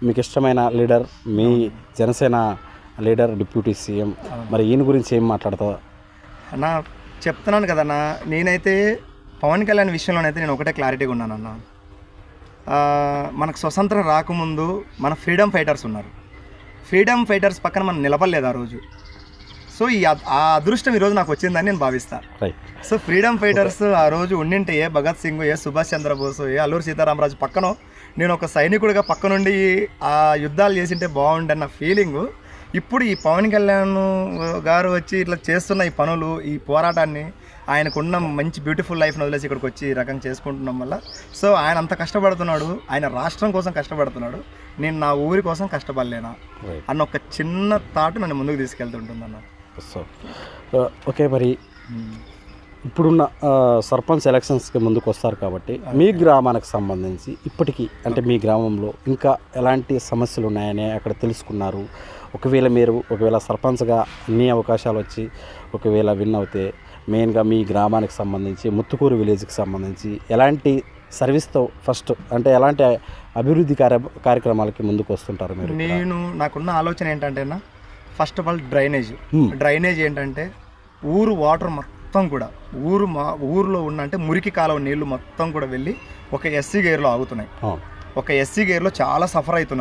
మీకు ఇష్టమైన లీడర్ మీ Janasena leader deputy CM, మరి ఈయన గురించి ఏం మాట్లాడతావు అన్న? చెప్తున్నాను కదన్నా, నేనైతే పవన్ కళ్యాణ్ విషయంలోనైతే నేను ఒకటే క్లారిటీగా ఉన్నానన్న. మనకు స్వతంత్రం రాకముందు మన ఫ్రీడమ్ ఫైటర్స్ ఉన్నారు. ఫ్రీడమ్ ఫైటర్స్ పక్కన మనం నిలబడలేదు ఆ రోజు. సో ఆ అదృష్టం ఈరోజు నాకు వచ్చిందని నేను భావిస్తాను. సో ఫ్రీడమ్ ఫైటర్స్ ఆ రోజు ఉండింటే ఏ భగత్ సింగ్, ఏ సుభాష్ చంద్రబోస్, ఏ అల్లూరి సీతారామరాజు పక్కన నేను ఒక సైనికుడిగా పక్కనుండి ఆ యుద్ధాలు చేసింటే బాగుండన్న ఫీలింగు ఇప్పుడు ఈ పవన్ కళ్యాణ్ గారు వచ్చి ఇట్లా చేస్తున్న ఈ పనులు, ఈ పోరాటాన్ని, ఆయనకున్న మంచి బ్యూటిఫుల్ లైఫ్ని వదిలేసి ఇక్కడికి వచ్చి ఈ రకంగా చేసుకుంటున్నాం వల్ల సో ఆయన అంత కష్టపడుతున్నాడు, ఆయన రాష్ట్రం కోసం కష్టపడుతున్నాడు, నేను నా ఊరి కోసం కష్టపడలేనా అన్న ఒక చిన్న థాట్ నన్ను ముందుకు తీసుకెళ్తుంటుందన్న. సో ఓకే, మరి ఇప్పుడున్న సర్పంచ్ ఎలక్షన్స్కి ముందుకు వస్తారు కాబట్టి మీ గ్రామానికి సంబంధించి ఇప్పటికీ అంటే మీ గ్రామంలో ఇంకా ఎలాంటి సమస్యలు ఉన్నాయని అక్కడ తెలుసుకున్నారు? ఒకవేళ సర్పంచ్గా అన్ని అవకాశాలు వచ్చి ఒకవేళ విన్ అవుతే మెయిన్గా మీ గ్రామానికి సంబంధించి ముత్తుకూరు విలేజ్కి సంబంధించి ఎలాంటి సర్వీస్తో ఫస్ట్ అంటే ఎలాంటి అభివృద్ధి కార్యక్రమాలకి ముందుకు వస్తుంటారు మీరు? నాకున్న ఆలోచన ఏంటంటే ఫస్ట్ ఆఫ్ ఆల్ డ్రైనేజ్ ఏంటంటే ఊరు వాటర్ మొత్తం కూడా ఊరిలో ఉన్న అంటే మురికి కాలువ నీళ్లు మొత్తం కూడా వెళ్ళి ఒక ఎస్సీ గేర్లో ఆగుతున్నాయి. ఒక ఎస్సీ గేర్లో చాలా సఫర్ అవుతున్నారు.